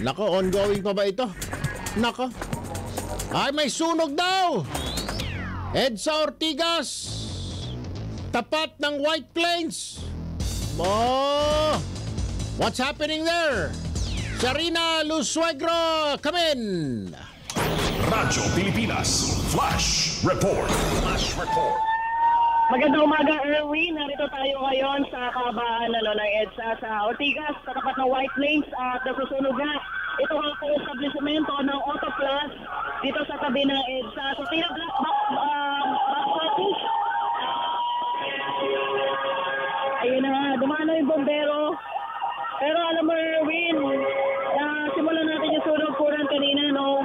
Nako, ongoing pa ba ito? Nako. Ay, may sunog daw! EDSA Ortigas, tapat ng White Plains. Oh, what's happening there? Sarina Lusuegro, come in! Radyo Pilipinas, Flash Report. Flash Report. Magandang umaga, Erwin. Narito tayo ngayon sa kabaan ng EDSA sa Ortigas, sa tapat ng White Plains at nasusunog na. Ito ang establishmento ng Auto Plus dito sa tabi ng EDSA. So, tinablock back office. Ayun na nga, dumano yung bombero. Pero alam mo, Erwin, simulan natin yung sunog kurang kanina, no?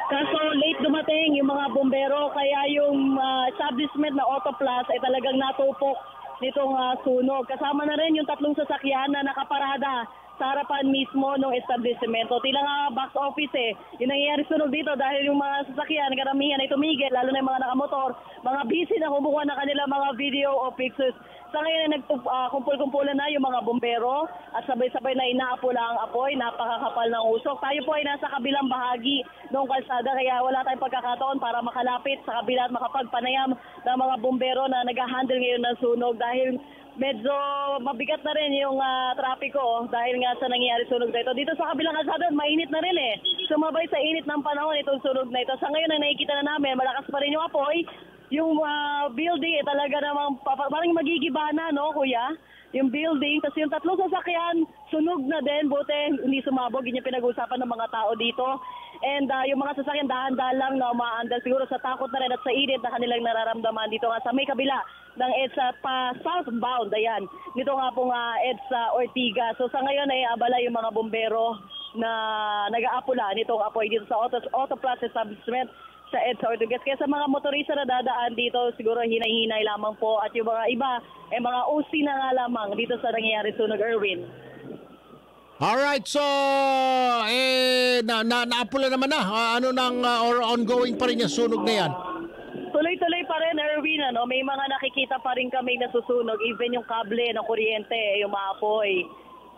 Kaso late dumating yung mga bombero, kaya yung establishment na Auto Plus ay talagang natupok nitong sunog. Kasama na rin yung 3 sasakyan na nakaparada sa harapan mismo ng establishmento. Tila nga box office yung nangyayari sunog dito dahil yung mga sasakyan, karamihan ay tumigil, lalo na yung mga nakamotor, mga busy na kumukuha na kanila mga video o pictures. Sa ngayon ay nagkumpul-kumpulan na yung mga bombero at sabay-sabay na inaapula ang apoy, napakakapal ng usok. Tayo po ay nasa kabilang bahagi ng kalsada kaya wala tayong pagkakataon para makalapit sa kabila at makapagpanayam ng mga bombero na nag-handle ngayon ng sunog dahil medyo mabigat na rin yung trapiko dahil nga sa nangyayari sunog na ito. Dito sa kabilang kalsada, mainit na rin Sumabay sa init ng panahon itong sunog na ito. Sa ngayon ay nakikita na namin, malakas pa rin yung apoy. Yung building talaga namang parang magigiba na, no, kuya? Yung building, tapos yung 3 sasakyan, sunog na din, buti hindi sumabog, yun yung pinag-uusapan ng mga tao dito. And yung mga sasakyan, dahan-dahan lang na umaandal, siguro sa takot na rin at sa init na kanilang nararamdaman dito nga sa may kabila ng EDSA pa southbound, ayan. Dito nga pong EDSA Ortigas. So sa ngayon ay abala yung mga bombero na nag-aapula nitong apoy dito sa Auto Plus establishment sa EDSA Ortigas. Kaya sa mga motorista na dadaan dito, siguro hinay-hinay lamang po. At yung mga iba, mga OC na nga lamang dito sa nangyayari sunog, Erwin. Alright, so, naapula naman na. Ano nang ongoing pa rin yung sunog na yan? Tuloy-tuloy pa rin, Erwin. May mga nakikita pa rin kami nasusunog. Even yung kable ng kuryente, yung maapoy.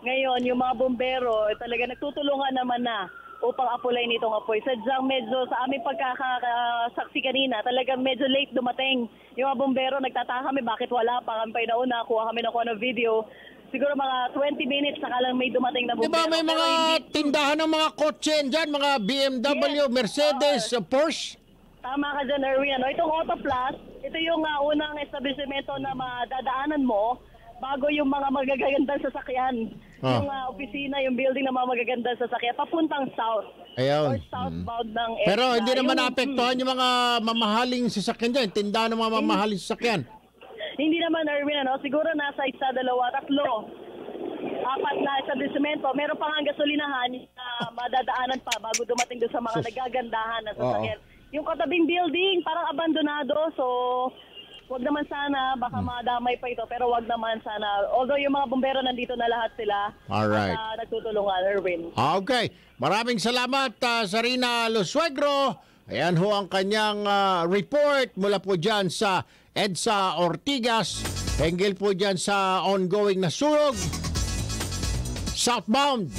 Ngayon, yung mga bombero, talaga nagtutulungan naman na upang apulay nitong apoy. Sadyang medyo sa aming pagkakasaksi kanina, talagang medyo late dumating. Yung mga bombero, nagtataka kami bakit wala pa. Kami pa nauna, kuha kami ng video. Siguro mga 20 minutes saka lang may dumating na bombero. Diba may mga tindahan ng mga kotse dyan, mga BMW, yes, Mercedes, Porsche? Tama ka dyan, Erwin. Itong Auto Plus, ito yung unang establishmento na madadaanan mo bago yung mga magagandang sasakyan. Yung opisina, yung building na mga magagandang sasakyan, papuntang south. Ayaw. Or southbound ng EDSA. Pero hindi naman naapektuhan yung mga mamahaling sasakyan dyan, tindahan ng mga mamahaling sasakyan. Hindi naman, Erwin, siguro nasa 1, 2, 3, 4 na establishmento. Meron pa nga gasolinahan na madadaanan pa bago dumating doon sa mga nagagandahan na sasakyan. Yung katabing building, parang abandonado. So, wag naman sana, baka madamay pa ito. Pero wag naman sana. Although yung mga bombero nandito na lahat sila. Alright. At nagtutulungan, Erwin. Okay. Maraming salamat, Sarina Lusuegro. Ayan ho ang kanyang report mula po dyan sa EDSA Ortigas. Hinggil po dyan sa ongoing na sunog southbound.